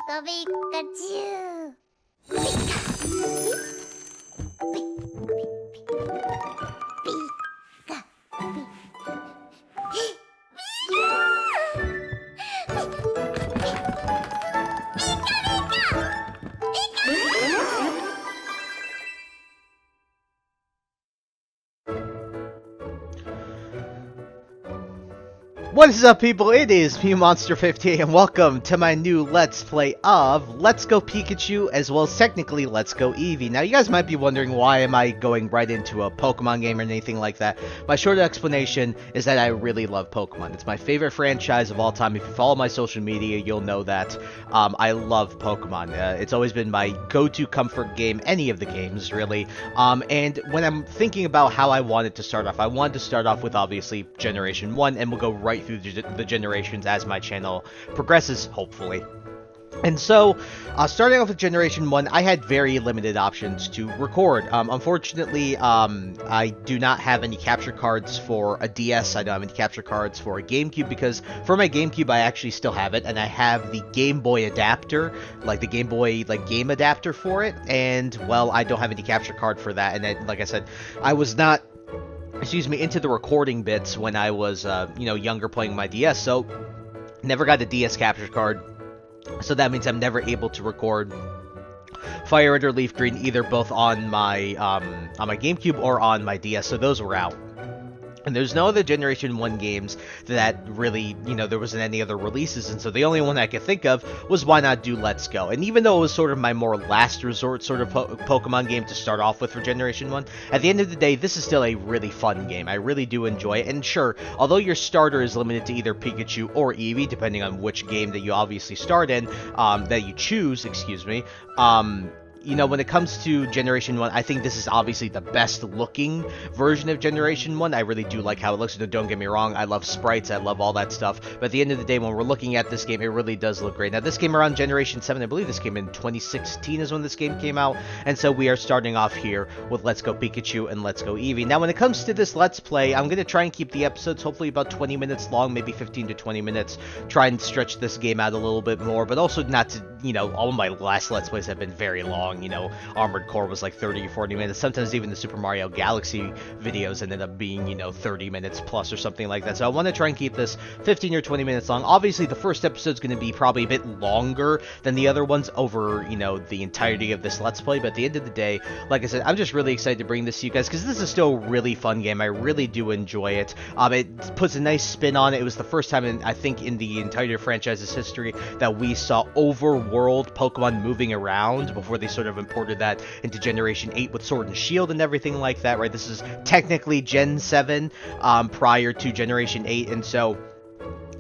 Pikachu. What is up, people? It is PMonster50 and welcome to my new Let's Play of Let's Go Pikachu, as well as technically Let's Go Eevee. Now, you guys might be wondering why am I going right into a Pokemon game or anything like that. My short explanation is that I really love Pokemon. It's my favorite franchise of all time. If you follow my social media, you'll know that I love Pokemon. It's always been my go-to comfort game, any of the games, really. And when I'm thinking about how I wanted to start off, I wanted to start off with, obviously, Generation 1, and we'll go right through the generations as my channel progresses, hopefully. And so, starting off with Generation 1, I had very limited options to record. Unfortunately, I do not have any capture cards for a DS. I don't have any capture cards for a GameCube, because for my GameCube, I actually still have it, and I have the Game Boy adapter, like the Game Boy game adapter for it, and, well, I don't have any capture card for that, and then, like I said, I was not into the recording bits when I was, younger, playing my DS, so never got a DS capture card, so that means I'm never able to record Fire Red or Leaf Green, either both on my GameCube or on my DS, so those were out. And there's no other Generation 1 games that really, there wasn't any other releases, and so the only one I could think of was why not do Let's Go. And even though it was sort of my more last resort sort of Pokemon game to start off with for Generation 1, at the end of the day, this is still a really fun game. I really do enjoy it, and sure, although your starter is limited to either Pikachu or Eevee, depending on which game that you obviously start in, that you choose, when it comes to Generation 1, I think this is obviously the best looking version of Generation 1. I really do like how it looks. Don't get me wrong, I love sprites, I love all that stuff. But at the end of the day, when we're looking at this game, it really does look great. Now, this came around Generation 7. I believe this came in 2016 is when this game came out. And so we are starting off here with Let's Go Pikachu and Let's Go Eevee. Now, when it comes to this Let's Play, I'm going to try and keep the episodes hopefully about 20 minutes long, maybe 15 to 20 minutes. Try and stretch this game out a little bit more, but also not to, all my last Let's Plays have been very long, Armored Core was like 30 or 40 minutes. Sometimes even the Super Mario Galaxy videos ended up being, 30 minutes plus or something like that. So I want to try and keep this 15 or 20 minutes long. Obviously, the first episode's going to be probably a bit longer than the other ones over, the entirety of this Let's Play. But at the end of the day, like I said, I'm just really excited to bring this to you guys because this is still a really fun game. I really do enjoy it. It puts a nice spin on it. It was the first time, I think, in the entire franchise's history that we saw overworld Pokemon moving around before they sort of imported that into Generation 8 with Sword and Shield and everything like that, right? This is technically Gen 7 prior to Generation 8, and so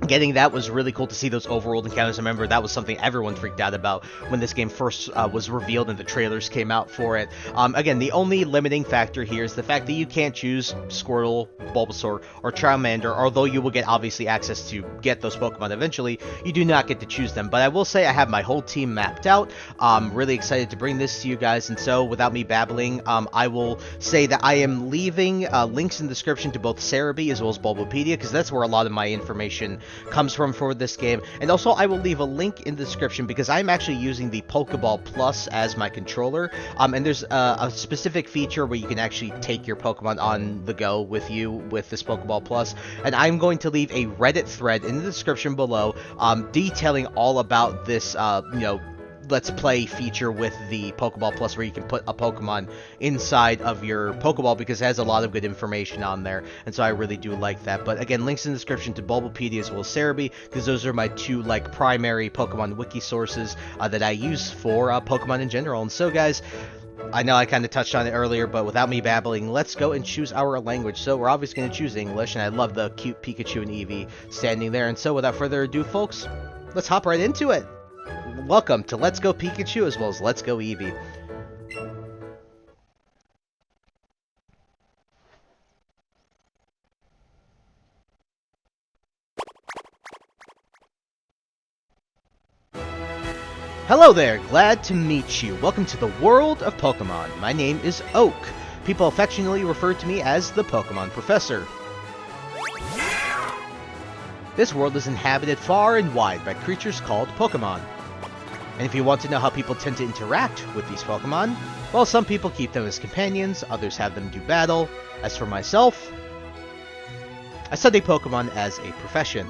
getting that was really cool to see those overworld encounters. I remember that was something everyone freaked out about when this game first was revealed and the trailers came out for it. Again, the only limiting factor here is the fact that you can't choose Squirtle, Bulbasaur, or Charmander, although you will get obviously access to get those Pokemon eventually. You do not get to choose them, but I will say I have my whole team mapped out. I'm really excited to bring this to you guys, and so without me babbling, I will say that I am leaving links in the description to both Cerebi as well as Bulbapedia, because that's where a lot of my information comes from for this game. And also, I will leave a link in the description because I'm actually using the Pokeball Plus as my controller. And there's a specific feature where you can actually take your Pokemon on the go with you with this Pokeball Plus. And I'm going to leave a Reddit thread in the description below detailing all about this, Let's Play feature with the Pokeball Plus, where you can put a Pokemon inside of your Pokeball, because it has a lot of good information on there, and so I really do like that. But again, links in the description to Bulbapedia as well as Cerebi, because those are my two primary Pokemon wiki sources that I use for Pokemon in general. And so, guys, I know I kind of touched on it earlier, but without me babbling, let's go and choose our language. So we're obviously going to choose English, and I love the cute Pikachu and Eevee standing there. And so without further ado, folks, let's hop right into it. Welcome to Let's Go Pikachu as well as Let's Go Eevee. Hello there, glad to meet you. Welcome to the world of Pokemon. My name is Oak. People affectionately refer to me as the Pokemon Professor. This world is inhabited far and wide by creatures called Pokemon. And if you want to know how people tend to interact with these Pokemon, well, some people keep them as companions, others have them do battle. As for myself, I study Pokemon as a profession.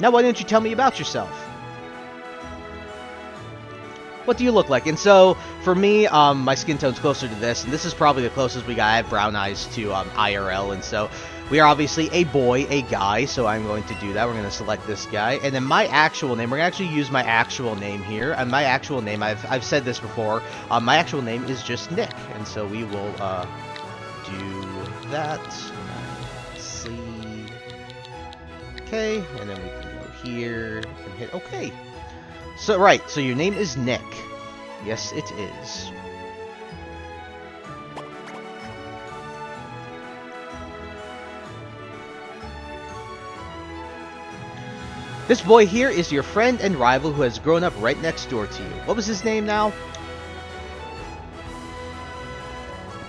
Now why don't you tell me about yourself? What do you look like? And so, for me, my skin tone's closer to this, and this is probably the closest we got. I have brown eyes to IRL, and so we are obviously a boy, a guy, so I'm going to do that. We're going to select this guy, and then my actual name, we're going to actually use my actual name here, and my actual name, I've said this before, my actual name is just Nick, and so we will do that. Let's see. Okay, and then we can go here and hit OK. So, right, so your name is Nick. Yes, it is. This boy here is your friend and rival who has grown up right next door to you. What was his name now?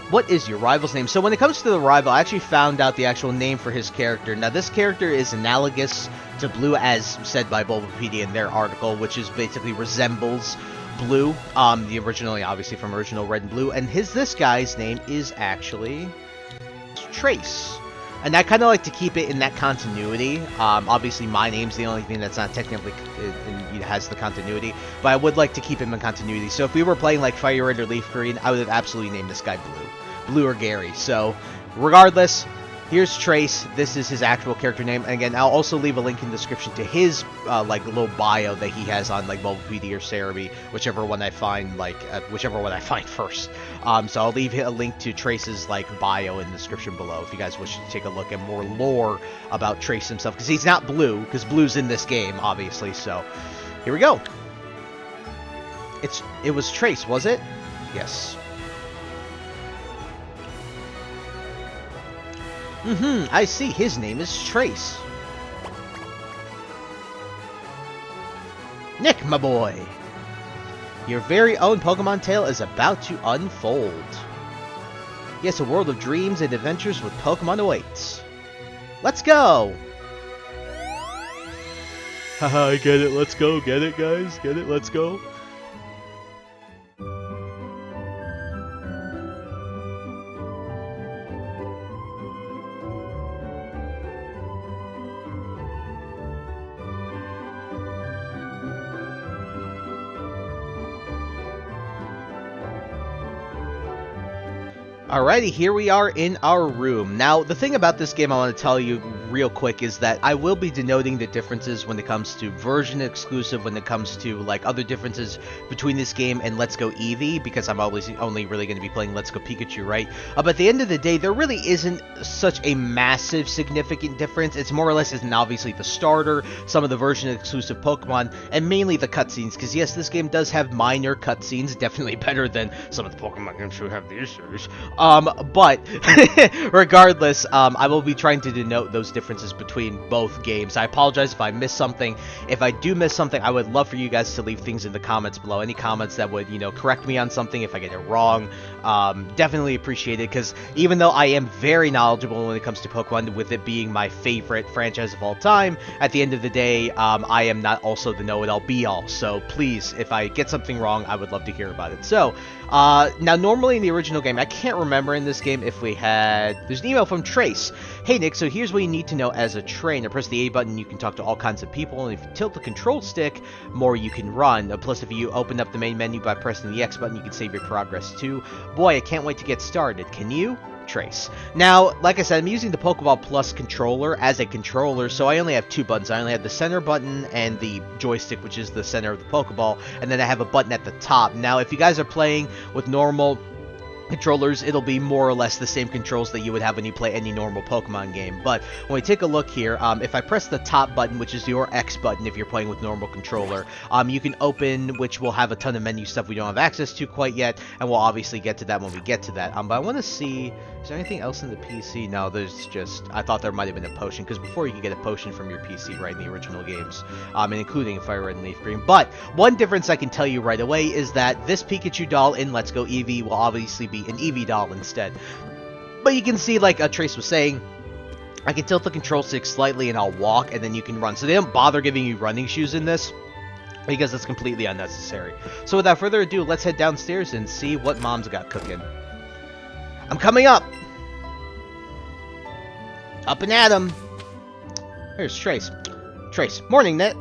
What is your rival's name? So when it comes to the rival, I actually found out the actual name for his character. Now, this character is analogous to Blue, as said by Bulbapedia in their article, which is basically resembles Blue, the originally, obviously from original Red and Blue, and this guy's name is actually Trace. And I kind of like to keep it in that continuity. Obviously, my name's the only thing that's not technically has the continuity, but I would like to keep him in continuity. So if we were playing like Fire Red or Leaf Green, I would have absolutely named this guy Blue or Gary. So regardless, here's Trace. This is his actual character name. And again, I'll also leave a link in the description to his like little bio that he has on like Bulbapedia or Cerebi, whichever one I find first. So I'll leave a link to Trace's like bio in the description below if you guys wish to take a look at more lore about Trace himself, because he's not Blue, because Blue's in this game obviously. So here we go. It was Trace, was it? Yes. I see. His name is Trace. Nick, my boy. Your very own Pokemon tale is about to unfold. Yes, a world of dreams and adventures with Pokemon awaits. Let's go! Haha, I get it. Let's go. Get it, guys? Get it? Let's go. Alrighty, here we are in our room. Now, the thing about this game I want to tell you real quick is that I will be denoting the differences when it comes to version exclusive, when it comes to like other differences between this game and Let's Go Eevee, because I'm always only really going to be playing Let's Go Pikachu, right? But at the end of the day, there really isn't such a massive significant difference. It's more or less isn't obviously the starter, some of the version exclusive Pokemon, and mainly the cutscenes, because yes, this game does have minor cutscenes, definitely better than some of the Pokemon games who have the issues. But regardless, I will be trying to denote those differences between both games. I apologize if I missed something. If I do miss something, I would love for you guys to leave things in the comments below. Any comments that would, correct me on something if I get it wrong. Definitely appreciate it, because even though I am very knowledgeable when it comes to Pokemon, with it being my favorite franchise of all time, at the end of the day, I am not also the know-it-all be-all. So please, if I get something wrong, I would love to hear about it. So, now normally in the original game, I can't remember in this game if we had... There's an email from Trace. Hey Nick, so here's what you need to know as a trainer. Press the A button, you can talk to all kinds of people, and if you tilt the control stick, more you can run. Plus, if you open up the main menu by pressing the X button, you can save your progress too. Boy, I can't wait to get started. Can you? Trace. Now, like I said, I'm using the Pokeball Plus controller as a controller, so I only have two buttons. I only have the center button and the joystick, which is the center of the Pokeball, and then I have a button at the top. Now, if you guys are playing with normal controllers, it'll be more or less the same controls that you would have when you play any normal Pokemon game. But when we take a look here, if I press the top button, which is your X button if you're playing with normal controller, you can open, which will have a ton of menu stuff we don't have access to quite yet, and we'll obviously get to that when we get to that. But I want to see, is there anything else in the PC? No, there's just, I thought there might have been a potion, because before you could get a potion from your PC, right, in the original games, and including Fire Red and Leaf Green. But one difference I can tell you right away is that this Pikachu doll in Let's Go Eevee will obviously be an Eevee doll instead. But you can see, like Trace was saying, I can tilt the control stick slightly and I'll walk, and then you can run. So they don't bother giving you running shoes in this, because it's completely unnecessary. So without further ado, let's head downstairs and see what Mom's got cooking. I'm coming up! Up and at 'em! Here's Trace. Trace, morning, Nick!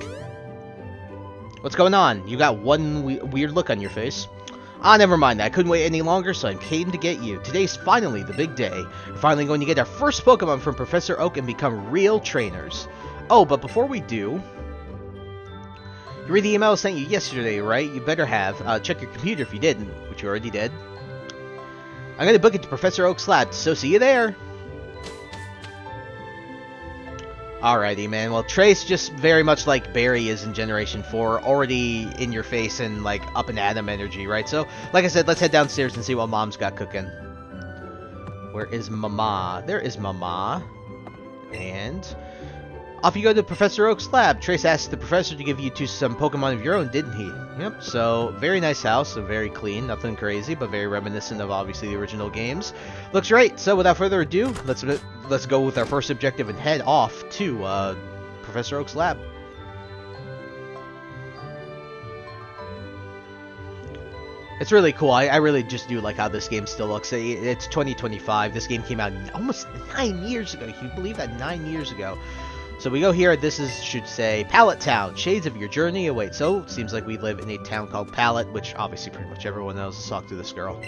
What's going on? You got one weird look on your face. Ah, never mind. I couldn't wait any longer, so I came to get you. Today's finally the big day. We're finally going to get our first Pokemon from Professor Oak and become real trainers. Oh, but before we do... You read the email I sent you yesterday, right? You better have. Check your computer if you didn't, which you already did. I'm going to book it to Professor Oak's lab, so see you there! Alrighty, man. Well, Trace, just very much like Barry is in Generation 4, already in your face and, like, up and at 'em energy, right? So, like I said, let's head downstairs and see what Mom's got cooking. Where is Mama? There is Mama. And... off you go to Professor Oak's lab. Trace asked the professor to give you some Pokemon of your own, didn't he? Yep, so very nice house, so very clean, nothing crazy, but very reminiscent of obviously the original games. Looks great, so without further ado, let's go with our first objective and head off to Professor Oak's lab. It's really cool. I really just do like how this game still looks. It's 2025. This game came out almost 9 years ago. Can you believe that? 9 years ago. So we go here, should say Pallet Town. Shades of your journey await. So, it seems like we live in a town called Pallet, which obviously pretty much everyone knows. Let's talk to this girl.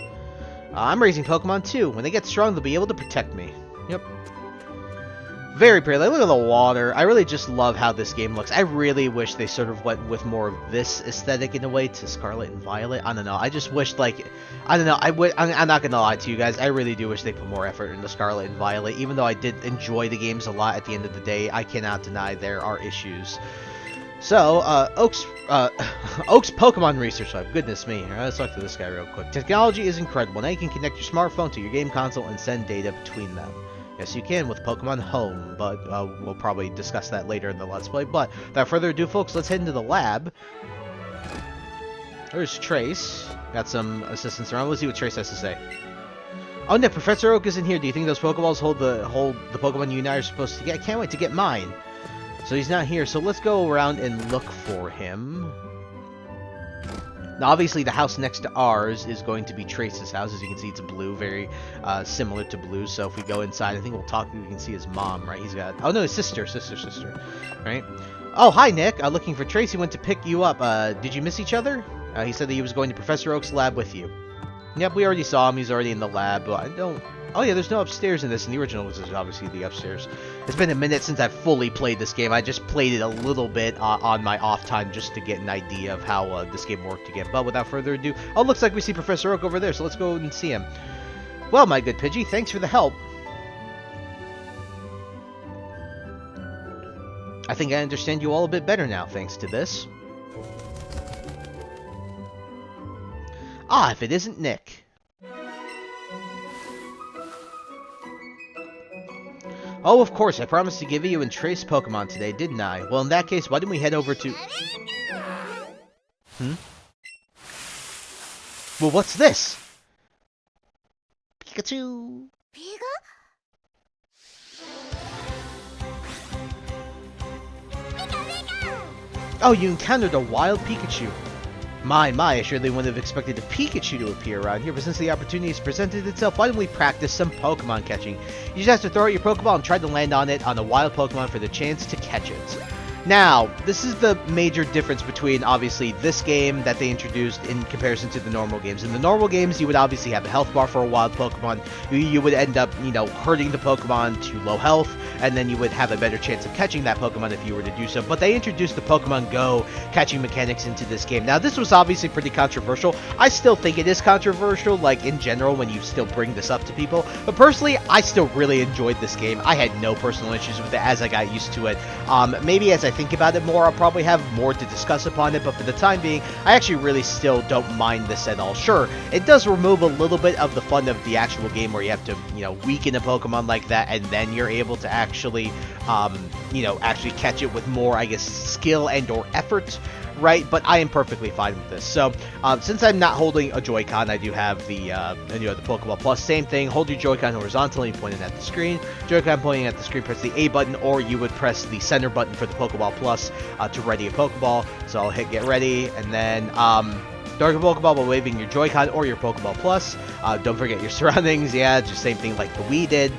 I'm raising Pokemon too. When they get strong, they'll be able to protect me. Yep. Very pretty. Like, look at the water. I really just love how this game looks. I really wish they sort of went with more of this aesthetic in a way to Scarlet and Violet. I don't know. I just wish, like, I don't know. I'm not gonna lie to you guys. I really do wish they put more effort into Scarlet and Violet. Even though I did enjoy the games a lot at the end of the day, I cannot deny there are issues. So, Oak's Pokemon Research Lab. Goodness me. All right, let's talk to this guy real quick. Technology is incredible. Now you can connect your smartphone to your game console and send data between them. Yes, you can with Pokemon Home, but we'll probably discuss that later in the Let's Play. But without further ado, folks, let's head into the lab. There's Trace. Got some assistants around. Let's see what Trace has to say. Oh, Nick, Professor Oak isn't here. Do you think those Pokeballs hold the Pokemon you and I are supposed to get? I can't wait to get mine. So he's not here, so let's go around and look for him. Now, obviously, the house next to ours is going to be Trace's house. As you can see, it's blue, very similar to blue. So if we go inside, I think we'll talk. We can see his mom, right? He's got... oh, no, his sister, right? Oh, hi, Nick. Looking for Trace. He went to pick you up. Did you miss each other? He said that he was going to Professor Oak's lab with you. Yep, we already saw him. He's already in the lab, but I don't... oh, yeah, there's no upstairs in this. In the original, which is obviously the upstairs. It's been a minute since I've fully played this game. I just played it a little bit on my off time just to get an idea of how this game worked again. But without further ado... oh, looks like we see Professor Oak over there, so let's go and see him. Well, my good Pidgey, thanks for the help. I think I understand you all a bit better now, thanks to this. Ah, if it isn't Nick. Oh, of course, I promised to give you and Trace Pokemon today, didn't I? Well, in that case, why didn't we head over to... Well, what's this? Pikachu! Oh, you encountered a wild Pikachu. My, I surely wouldn't have expected a Pikachu to appear around here, but since the opportunity has presented itself, why don't we practice some Pokemon catching? You just have to throw out your Pokeball and try to land on it on a wild Pokemon for the chance to catch it. Now, this is the major difference between, obviously, this game that they introduced in comparison to the normal games. In the normal games, you would obviously have a health bar for a wild Pokemon. You would end up, you know, hurting the Pokemon to low health, and then you would have a better chance of catching that Pokemon if you were to do so. But they introduced the Pokemon Go catching mechanics into this game. Now, this was obviously pretty controversial. I still think it is controversial, like, in general, when you still bring this up to people. But personally, I still really enjoyed this game. I had no personal issues with it as I got used to it. Maybe as I think about it more, I'll probably have more to discuss upon it, but for the time being, I actually really still don't mind this at all. Sure, it does remove a little bit of the fun of the actual game where you have to, you know, weaken a Pokemon like that, and then you're able to actually, you know, actually catch it with more, I guess, skill and or effort, right? But I am perfectly fine with this. So, since I'm not holding a Joy-Con, I do have the Pokeball Plus. Same thing, hold your Joy-Con horizontally, pointing at the screen. Joy-Con pointing at the screen, press the A button, or you would press the center button for the Pokeball Plus to ready a Pokeball. So I'll hit get ready, and then Dark a Pokeball by waving your Joy-Con or your Pokeball Plus. Don't forget your surroundings. Yeah, just same thing like the Wii did.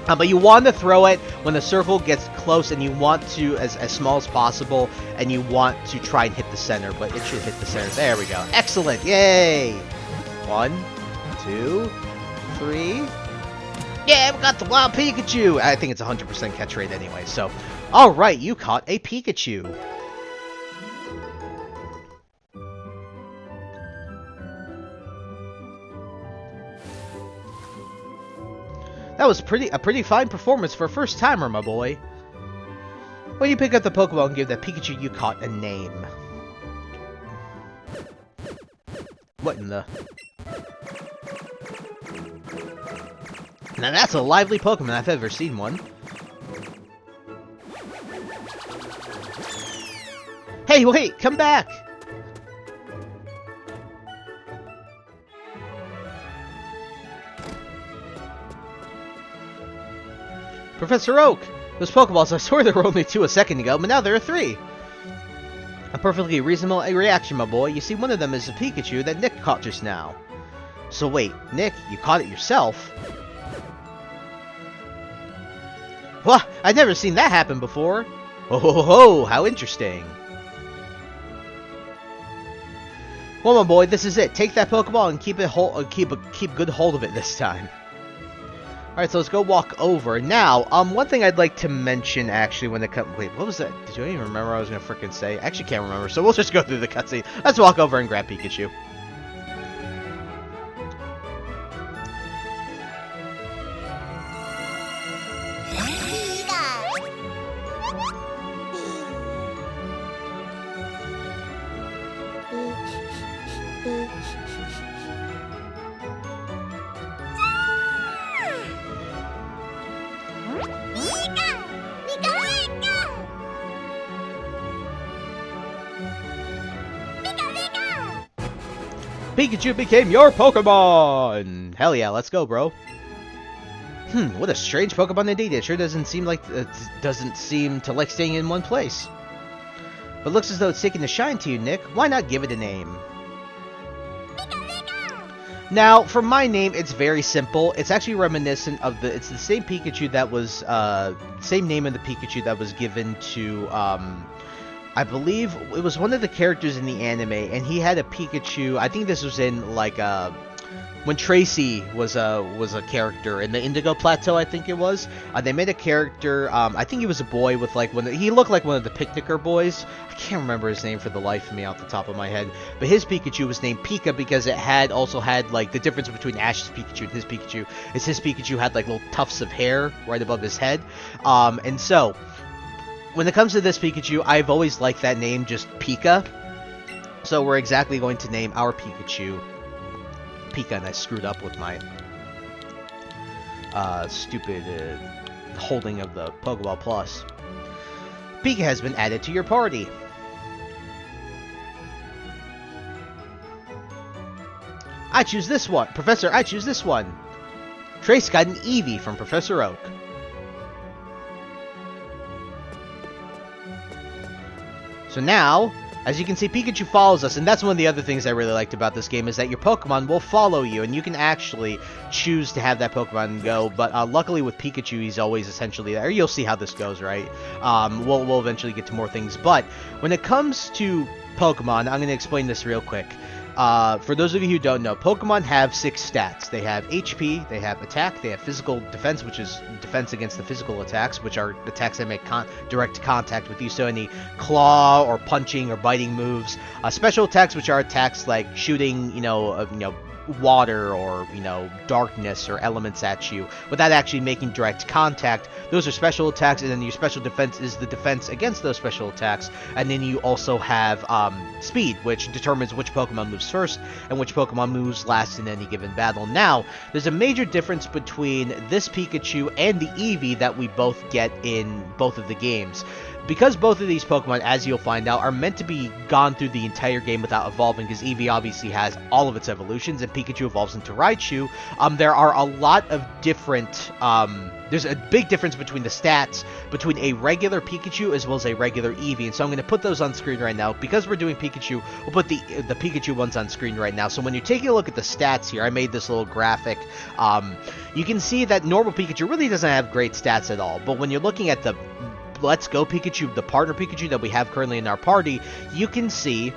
But you want to throw it when the circle gets close, and you want to, as small as possible, and you want to try and hit the center, but it should hit the center. There we go. Excellent. Yay. 1, 2, 3. Yeah, we got the wild Pikachu. I think it's 100% catch rate anyway. So, all right, you caught a Pikachu. That was a pretty fine performance for a first timer, my boy. When you pick up the Pokeball and give that Pikachu you caught a name. What in the... Now that's a lively Pokemon I've ever seen one. Hey, wait, come back! Professor Oak! Those Pokeballs, I swear there were only 2 a second ago, but now there are 3! A perfectly reasonable reaction, my boy. You see, one of them is a Pikachu that Nick caught just now. So wait, Nick, you caught it yourself? Wah! I've never seen that happen before! Oh ho ho ho! How interesting! Well, my boy, this is it. Take that Pokeball and keep good hold of it this time. Alright, so let's go walk over. Now, one thing I'd like to mention, actually, when the cut... Wait, what was that? Did you even remember what I was going to frickin' say? I actually can't remember, so we'll just go through the cutscene. Let's walk over and grab Pikachu. Pikachu became your Pokemon! Hell yeah, let's go, bro. What a strange Pokemon indeed. It sure doesn't seem to like staying in one place. But looks as though it's taking a shine to you, Nick. Why not give it a name? Now, for my name, it's very simple. It's actually reminiscent of it's the same Pikachu that was, same name of the Pikachu that was given to, I believe it was one of the characters in the anime, and he had a Pikachu. I think this was in like when Tracy was a character in the Indigo Plateau. I think it was. They made a character. I think he was a boy with like he looked like one of the picnicker boys. I can't remember his name for the life of me off the top of my head. But his Pikachu was named Pika because it also had like the difference between Ash's Pikachu and his Pikachu is his Pikachu had like little tufts of hair right above his head, and so. When it comes to this Pikachu, I've always liked that name, just Pika. So we're exactly going to name our Pikachu Pika, and I screwed up with my stupid holding of the Pokeball Plus. Pika has been added to your party. I choose this one. Professor, I choose this one. Trace got an Eevee from Professor Oak. So now, as you can see, Pikachu follows us, and that's one of the other things I really liked about this game, is that your Pokemon will follow you, and you can actually choose to have that Pokemon go, but luckily with Pikachu, he's always essentially there. You'll see how this goes, right? We'll eventually get to more things, but when it comes to Pokemon, I'm going to explain this real quick. For those of you who don't know, Pokemon have 6 stats. They have HP, they have attack, they have physical defense, which is defense against the physical attacks, which are attacks that make direct contact with you, so any claw or punching or biting moves. Special attacks, which are attacks like shooting, water or, darkness or elements at you without actually making direct contact. Those are special attacks, and then your special defense is the defense against those special attacks. And then you also have speed, which determines which Pokemon moves first and which Pokemon moves last in any given battle. Now, there's a major difference between this Pikachu and the Eevee that we both get in both of the games. because both of these Pokemon, as you'll find out, are meant to be gone through the entire game without evolving, because Eevee obviously has all of its evolutions, and Pikachu evolves into Raichu, there are a lot of different, there's a big difference between the stats between a regular Pikachu as well as a regular Eevee, and so I'm going to put those on screen right now. Because we're doing Pikachu, we'll put the Pikachu ones on screen right now. So when you're taking a look at the stats here, I made this little graphic. You can see that normal Pikachu really doesn't have great stats at all, but when you're looking at the Let's Go Pikachu, the partner Pikachu that we have currently in our party, you can see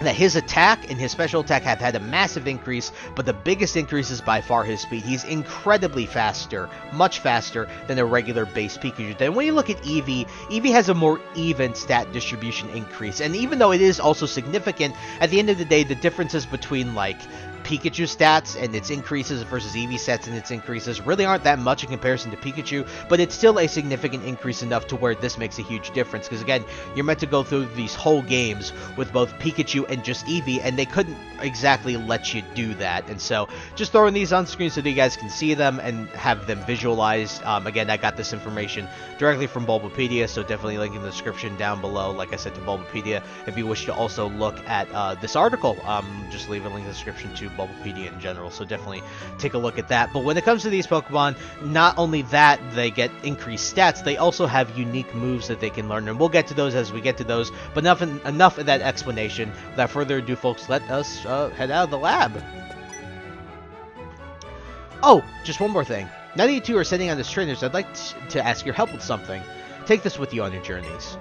that his attack and his special attack have had a massive increase, but the biggest increase is by far his speed. He's incredibly faster, much faster than a regular base Pikachu. Then when you look at Eevee, Eevee has a more even stat distribution increase, and even though it is also significant, at the end of the day, the differences between, like, Pikachu stats and its increases versus Eevee stats and its increases really aren't that much in comparison to Pikachu, but it's still a significant increase enough to where this makes a huge difference, because again, you're meant to go through these whole games with both Pikachu and just Eevee, and they couldn't exactly let you do that. And so just throwing these on screen so that you guys can see them and have them visualized. Again, I got this information directly from Bulbapedia, so definitely link in the description down below, like I said, to Bulbapedia. If you wish to also look at this article, just leave a link in the description to Bulbapedia in general, so definitely take a look at that. But when it comes to these Pokemon, not only that they get increased stats, they also have unique moves that they can learn, and we'll get to those as we get to those. But enough of that explanation. Without further ado, folks, let us head out of the lab. Oh, just one more thing. Now that you two are sitting on as trainers, I'd like to ask your help with something. Take this with you on your journeys.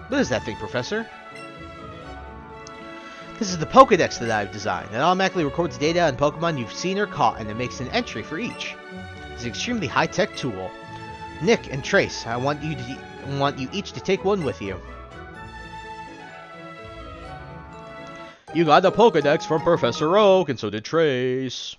What is that thing, Professor? This is the Pokédex that I've designed. It automatically records data on Pokemon you've seen or caught, and it makes an entry for each. It's an extremely high-tech tool. Nick and Trace, I want you each to take one with you. You got the Pokédex from Professor Oak, and so did Trace.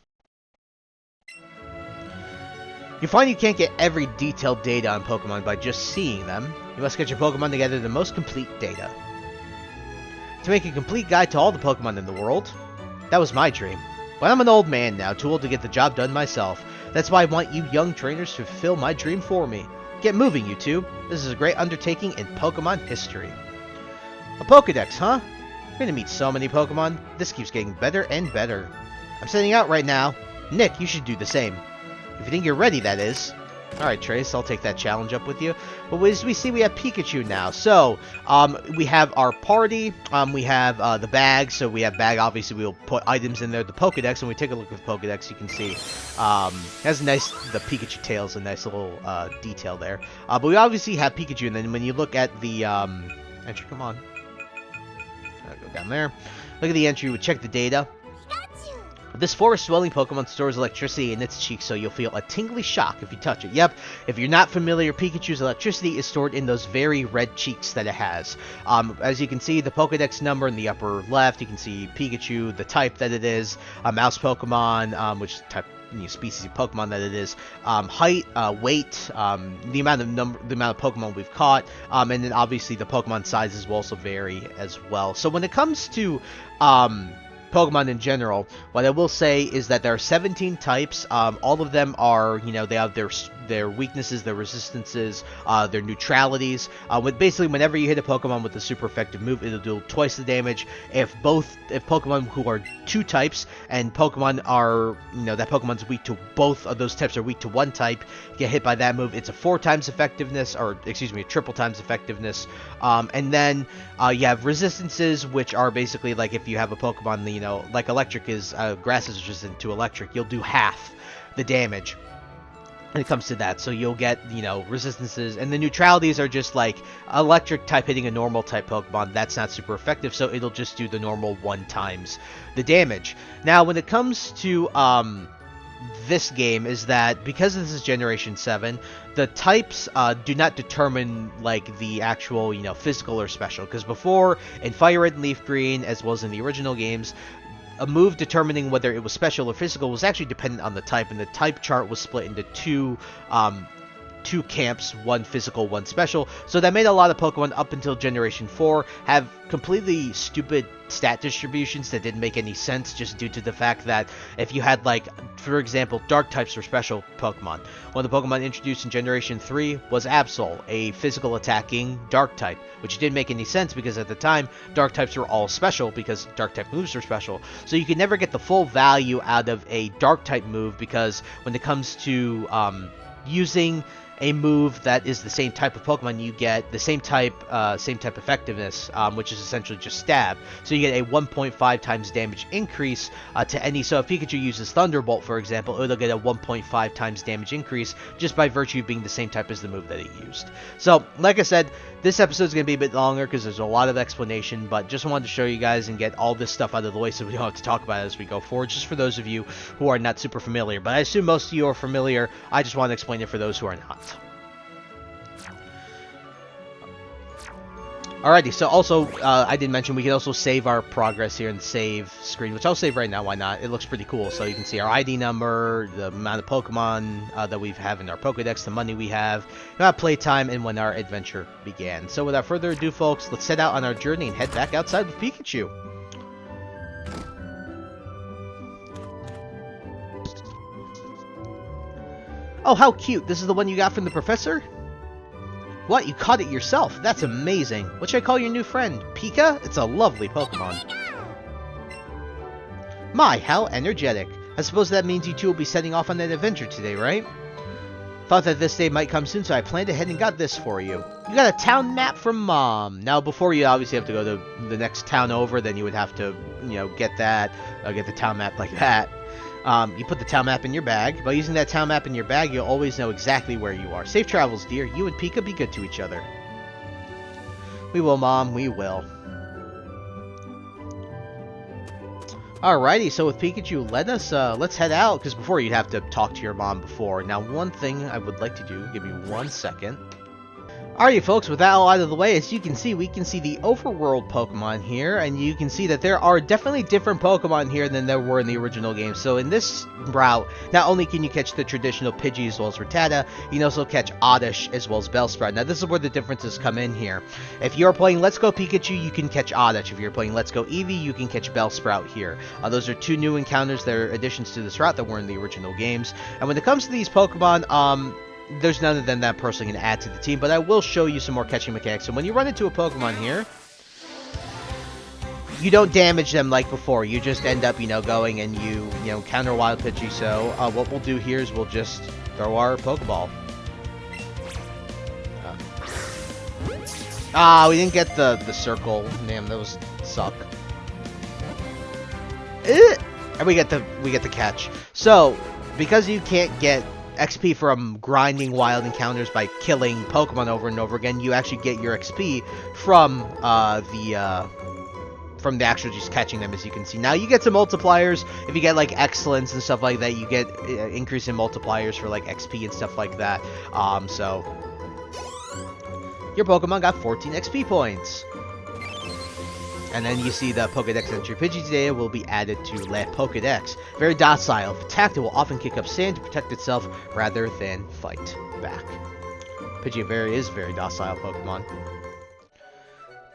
You find you can't get every detailed data on Pokemon by just seeing them. You must get your Pokemon to gather the most complete data. To make a complete guide to all the Pokemon in the world. That was my dream. But I'm an old man now, too old to get the job done myself. That's why I want you young trainers to fulfill my dream for me. Get moving, you two. This is a great undertaking in Pokemon history. A Pokédex, huh? You're gonna meet so many Pokemon. This keeps getting better and better. I'm setting out right now. Nick, you should do the same. If you think you're ready, that is. Alright, Trace, I'll take that challenge up with you. But as we see, we have Pikachu now. So, we have our party, we have the bag. So we have bag, obviously we'll put items in there. The Pokédex, and we take a look at the Pokédex, you can see, has a nice, the Pikachu tail is a nice little detail there. But we obviously have Pikachu, and then when you look at the entry, come on. Go down there. Look at the entry, we check the data. This forest-dwelling Pokemon stores electricity in its cheeks, so you'll feel a tingly shock if you touch it. Yep, if you're not familiar, Pikachu's electricity is stored in those very red cheeks that it has. As you can see, the Pokédex number in the upper left, you can see Pikachu, the type that it is, a mouse Pokemon, which type, species of Pokemon that it is, height, weight, the amount of Pokemon we've caught, and then obviously the Pokemon sizes will also vary as well. So when it comes to Pokemon in general, what I will say is that there are 17 types. All of them are, they have their weaknesses, their resistances, their neutralities. Basically, whenever you hit a Pokemon with a super effective move, it'll do twice the damage. If Pokemon who are two types and Pokemon are, that Pokemon's weak to both of those types are weak to one type, get hit by that move, it's a 4 times effectiveness, or excuse me, a triple times effectiveness. And then you have resistances, which are basically like if you have a Pokemon, like electric is, grass is resistant to electric, you'll do half the damage when it comes to that. So you'll get, resistances, and the neutralities are just like electric type hitting a normal type Pokemon. That's not super effective, so it'll just do the normal 1 times the damage. Now, when it comes to this game, is that because this is Generation 7, the types do not determine like the actual, physical or special. Because before, in Fire Red and Leaf Green, as well as in the original games, a move determining whether it was special or physical was actually dependent on the type, and the type chart was split into two camps, one physical, one special. So that made a lot of Pokemon up until Generation 4 have completely stupid stat distributions that didn't make any sense, just due to the fact that if you had, like, for example, dark types were special Pokemon. One of the Pokemon introduced in Generation 3 was Absol, a physical attacking dark type, which didn't make any sense because at the time dark types were all special because dark type moves are special. So you could never get the full value out of a dark type move, because when it comes to using a move that is the same type of Pokemon, you get the same type effectiveness, which is essentially just stab. So you get a 1.5 times damage increase to any. So if Pikachu uses Thunderbolt, for example, it'll get a 1.5 times damage increase just by virtue of being the same type as the move that it used. So, like I said, this episode is going to be a bit longer because there's a lot of explanation, but just wanted to show you guys and get all this stuff out of the way so we don't have to talk about it as we go forward, just for those of you who are not super familiar. But I assume most of you are familiar. I just want to explain it for those who are not. Alrighty, so also, I did mention we can also save our progress here in the save screen, which I'll save right now, why not? It looks pretty cool, so you can see our ID number, the amount of Pokemon that we have in our Pokedex, the money we have, our playtime, and when our adventure began. So without further ado, folks, let's set out on our journey and head back outside with Pikachu. Oh, how cute! This is the one you got from the professor? What? You caught it yourself? That's amazing. What should I call your new friend? Pika? It's a lovely Pokemon. My, how energetic. I suppose that means you two will be setting off on an adventure today, right? Thought that this day might come soon, so I planned ahead and got this for you. You got a town map from Mom. Now, before you obviously have to go to the next town over, then you would have to, you know, get that, get the town map like that. You put the town map in your bag. By using that town map in your bag, you'll always know exactly where you are. Safe travels, dear. You and Pika be good to each other. We will, Mom. We will. Alrighty, so with Pikachu, let's head out, because before you'd have to talk to your mom before. Now, one thing I would like to do, give me 1 second. Alrighty, folks, with that all out of the way, as you can see, we can see the overworld Pokemon here, and you can see that there are definitely different Pokemon here than there were in the original game. So in this route, not only can you catch the traditional Pidgey as well as Rattata, you can also catch Oddish as well as Bellsprout. Now, this is where the differences come in here. If you're playing Let's Go Pikachu, you can catch Oddish. If you're playing Let's Go Eevee, you can catch Bellsprout here. Those are two new encounters that are additions to this route that were in the original games. And when it comes to these Pokemon, there's none of them that personally can add to the team, but I will show you some more catching mechanics. So when you run into a Pokemon here, you don't damage them like before. You just end up, going and you counter Wild Pidgey. So what we'll do here is we'll just throw our Pokeball. We didn't get the circle. Damn, those suck. And we get the catch. So because you can't get XP from grinding wild encounters by killing Pokemon over and over again, you actually get your XP from the actual just catching them, as you can see. Now you get some multipliers if you get like excellence and stuff like that. You get increase in multipliers for like XP and stuff like that. So your Pokemon got 14 XP points. And then you see the Pokedex entry. Pidgey today will be added to Le Pokedex. Very docile. If attacked, it will often kick up sand to protect itself rather than fight back. Pidgey is very docile Pokemon.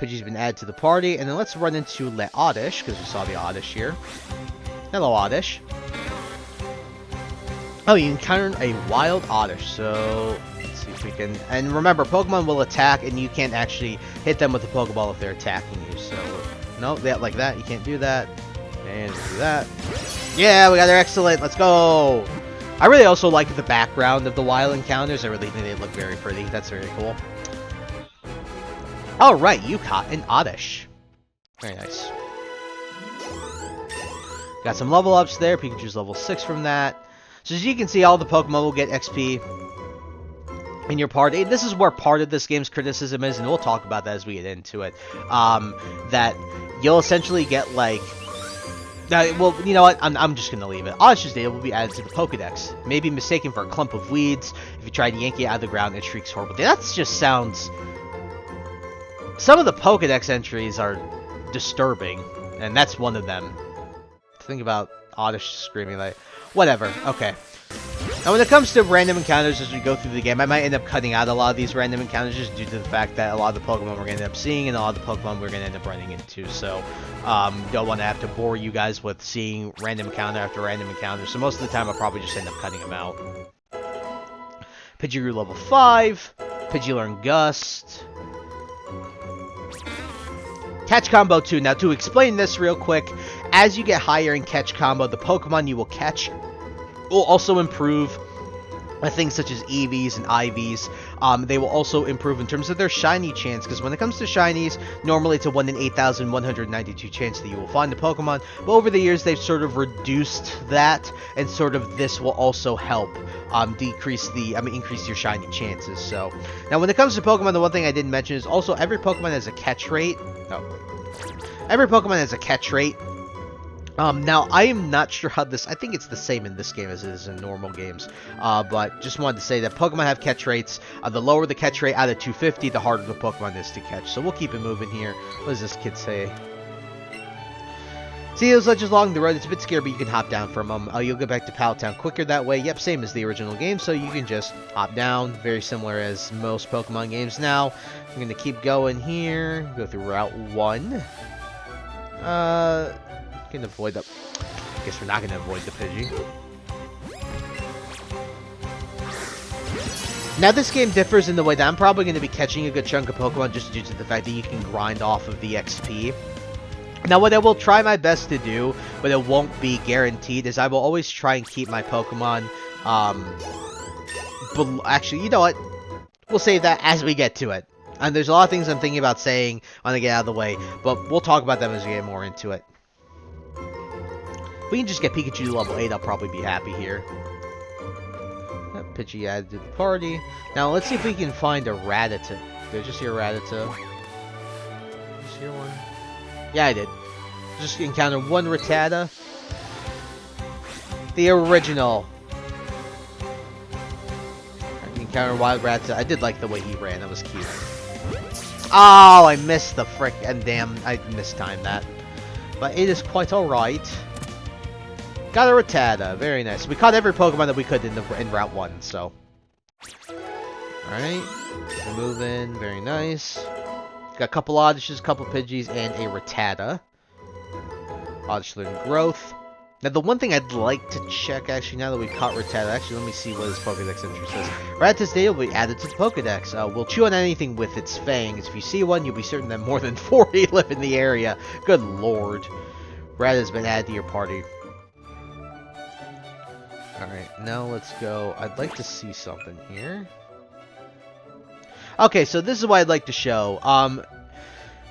Pidgey's been added to the party. And then let's run into Le Oddish, because we saw the Oddish here. Hello, Oddish. Oh, you encountered a wild Oddish. So let's see if we can... And remember, Pokemon will attack, and you can't actually hit them with a Pokeball if they're attacking you. So, no, like that. You can't do that. And do that. Yeah, we got our excellent. Let's go. I really also like the background of the wild encounters. I really think they look very pretty. That's very cool. Alright, you caught an Oddish. Very nice. Got some level ups there. Pikachu's level 6 from that. So as you can see, all the Pokemon will get XP in your party. This is where part of this game's criticism is, and we'll talk about that as we get into it. That you'll essentially get like... well, you know what? I'm just going to leave it. Oddish's data will be added to the Pokedex. May be mistaken for a clump of weeds. If you try to yank it out of the ground, it shrieks horribly. That just sounds... Some of the Pokedex entries are disturbing, and that's one of them. Think about Oddish screaming like... Whatever, okay. Now, when it comes to random encounters as we go through the game, I might end up cutting out a lot of these random encounters just due to the fact that a lot of the Pokemon we're going to end up seeing and a lot of the Pokemon we're going to end up running into. So, don't want to have to bore you guys with seeing random encounter after random encounter. So, most of the time, I'll probably just end up cutting them out. Pidgey grew level 5. Pidgey learned Gust. Catch Combo 2. Now, to explain this real quick, as you get higher in Catch Combo, the Pokemon you will catch will also improve. Things such as Eevees and Ivies. They will also improve in terms of their shiny chance, because when it comes to shinies, normally it's a 1 in 8,192 chance that you will find a Pokemon, but over the years they've sort of reduced that, and sort of this will also help increase your shiny chances. So, now when it comes to Pokemon, the one thing I didn't mention is also every Pokemon has a catch rate. Every Pokemon has a catch rate. Now, I am not sure how this... I think it's the same in this game as it is in normal games. But just wanted to say that Pokemon have catch rates. The lower the catch rate out of 250, the harder the Pokemon is to catch. So we'll keep it moving here. What does this kid say? See those ledges along the road? It's a bit scary, but you can hop down from them. You'll get back to Pallet Town quicker that way. Yep, same as the original game, so you can just hop down. Very similar as most Pokemon games now. I'm going to keep going here. Go through Route 1. Can avoid the... I guess we're not going to avoid the Pidgey. Now, this game differs in the way that I'm probably going to be catching a good chunk of Pokemon just due to the fact that you can grind off of the XP. Now, what I will try my best to do, but it won't be guaranteed, is I will always try and keep my Pokemon, actually, you know what? We'll save that as we get to it. And there's a lot of things I'm thinking about saying when I get out of the way, but we'll talk about them as we get more into it. If we can just get Pikachu to level 8, I'll probably be happy here. Pidgey added to the party. Now, let's see if we can find a Rattata. Did I just hear Rattata? Just hear one? Yeah, I did. Just encountered one Rattata. The original. I encountered Wild Rattata. I did like the way he ran. That was cute. Oh, I missed the frick. And damn, I mistimed that. But it is quite alright. Got a Rattata. Very nice. We caught every Pokemon that we could in Route 1, so. Alright. We're moving. Very nice. Got a couple Oddishes, a couple Pidgeys, and a Rattata. Oddish learned Growth. Now, the one thing I'd like to check, actually, now that we've caught Rattata, actually, let me see what his Pokedex entry says. Rattata's data will be added to the Pokedex. Will chew on anything with its fangs. If you see one, you'll be certain that more than 40 live in the area. Good lord. Rattata's been added to your party. Alright, now let's go. I'd like to see something here. Okay, so this is what I'd like to show.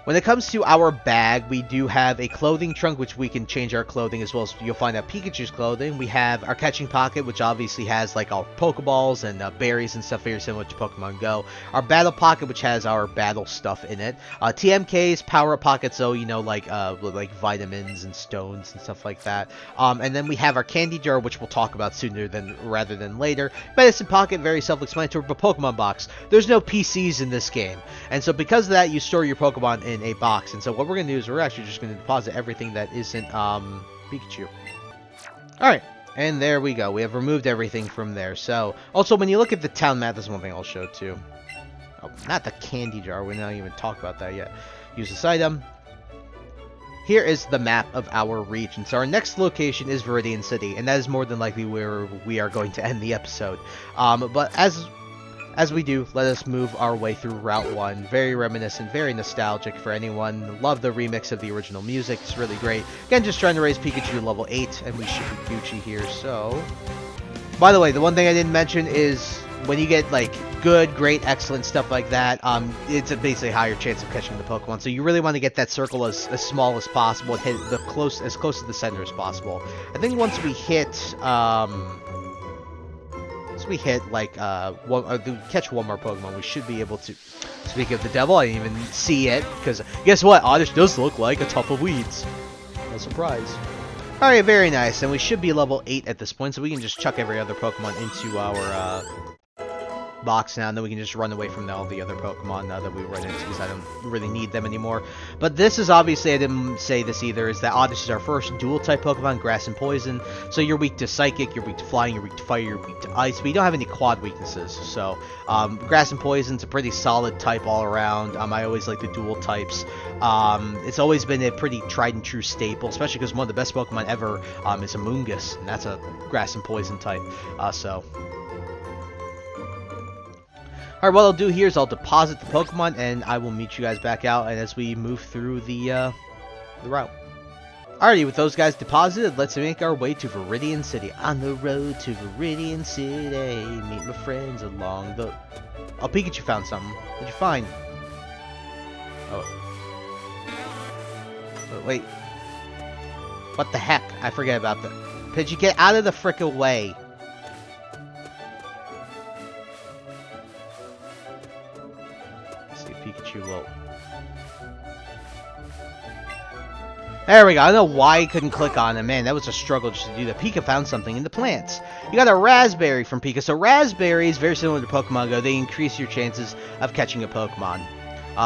When it comes to our bag, we do have a clothing trunk, which we can change our clothing as well as you'll find out Pikachu's clothing. We have our catching pocket, which obviously has like our Pokeballs and berries and stuff very similar to Pokemon Go. Our battle pocket, which has our battle stuff in it. TMK's power-up pocket, so you know, like vitamins and stones and stuff like that. And then we have our candy jar, which we'll talk about sooner rather than later. Medicine pocket, very self-explanatory, but Pokemon box. There's no PCs in this game, and so because of that, you store your Pokemon in a box. And so what we're going to do is we're actually just going to deposit everything that isn't Pikachu. Alright, and there we go. We have removed everything from there. So, also when you look at the town map, this is one thing I'll show too. Oh, not the candy jar. We're not even talking about that yet. Use this item. Here is the map of our region. So our next location is Viridian City, and that is more than likely where we are going to end the episode. But as we do, let us move our way through Route 1. Very reminiscent, very nostalgic for anyone. Love the remix of the original music. It's really great. Again, just trying to raise Pikachu to level 8, and we should be Gucci here, so... By the way, the one thing I didn't mention is when you get, like, good, great, excellent stuff like that, it's a basically higher chance of catching the Pokemon. So you really want to get that circle as small as possible and hit as close to the center as possible. I think once we hit, catch one more Pokemon, we should be able to... Speak of the devil, I didn't even see it, because guess what? Oddish does look like a tuft of weeds. No surprise. Alright, very nice, and we should be level 8 at this point, so we can just chuck every other Pokemon into our box now, and then we can just run away from all the other Pokemon that we run into, because I don't really need them anymore. But this is obviously, I didn't say this either, is that Oddish is our first dual-type Pokemon, Grass and Poison. So you're weak to Psychic, you're weak to Flying, you're weak to Fire, you're weak to Ice, but you don't have any quad weaknesses. So Grass and Poison's a pretty solid type all around. I always like the dual types. It's always been a pretty tried and true staple, especially because one of the best Pokemon ever is Amoonguss, and that's a Grass and Poison type. Alright, what I'll do here is I'll deposit the Pokemon, and I will meet you guys back out and as we move through the route. Alrighty, with those guys deposited, let's make our way to Viridian City. On the road to Viridian City, meet my friends along the... Oh, Pikachu found something. What'd you find? Oh, wait. What the heck? I forget about that. Pidgey, get out of the frickin' way. Pikachu will... There we go. I don't know why I couldn't click on him. Man, that was a struggle just to do that. Pika found something in the plants. You got a Raspberry from Pika. So raspberries, very similar to Pokemon Go, they increase your chances of catching a Pokemon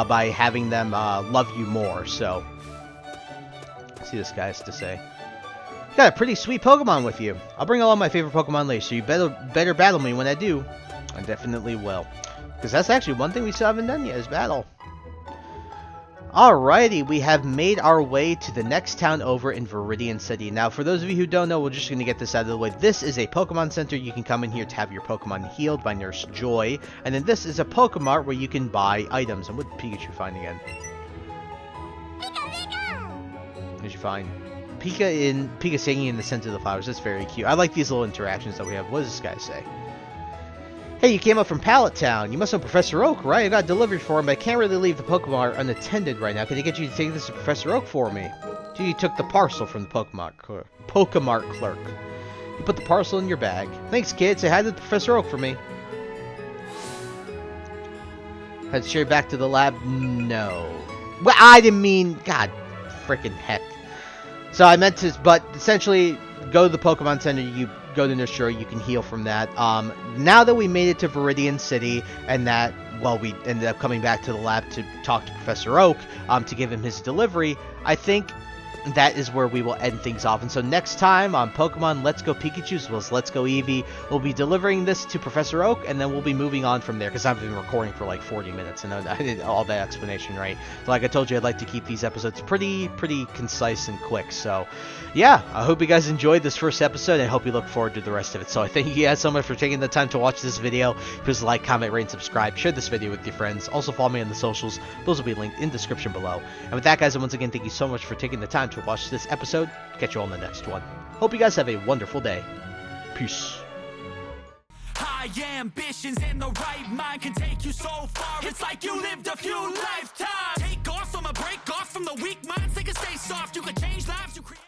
by having them love you more. So, let's see what this guy has to say. You got a pretty sweet Pokemon with you. I'll bring all my favorite Pokemon later, so you better battle me when I do. I definitely will. Because that's actually one thing we still haven't done yet, is battle. Alrighty, we have made our way to the next town over in Viridian City. Now, for those of you who don't know, we're just going to get this out of the way. This is a Pokemon Center. You can come in here to have your Pokemon healed by Nurse Joy. And then this is a Pokemart where you can buy items. And what did Pikachu find again? What did you find? Pika singing in the center of the flowers. That's very cute. I like these little interactions that we have. What does this guy say? Hey, you came up from Pallet Town. You must know Professor Oak, right? I got delivery for him, but I can't really leave the Pokemon unattended right now. Can I get you to take this to Professor Oak for me? Dude, you took the parcel from the Pokemart clerk. You put the parcel in your bag. Thanks, kid. Say hi to Professor Oak for me. Head straight back to the lab? No. Well, I didn't mean... God, freaking heck. So I meant to... But essentially, go to the Pokemon Center. You go to Nurse Joy, you can heal from that. Now that we made it to Viridian City, and that, well, we ended up coming back to the lab to talk to Professor Oak, to give him his delivery, I think that is where we will end things off. And so next time on Pokemon Let's Go Pikachu, as well as Let's Go Eevee, we'll be delivering this to Professor Oak, and then we'll be moving on from there, because I've been recording for like 40 minutes, and I did all that explanation, right? So like I told you, I'd like to keep these episodes pretty concise and quick. So yeah, I hope you guys enjoyed this first episode, and I hope you look forward to the rest of it. So I thank you guys so much for taking the time to watch this video. Please like, comment, rate, and subscribe. Share this video with your friends. Also follow me on the socials. Those will be linked in the description below. And with that, guys, once again, thank you so much for taking the time to watch this episode. Catch you all in the next one. Hope you guys have a wonderful day. Peace. High ambitions and the right mind can take you so far. It's like you lived a few lifetimes. Take off from a break off from the weak minds. They can stay soft. You can change.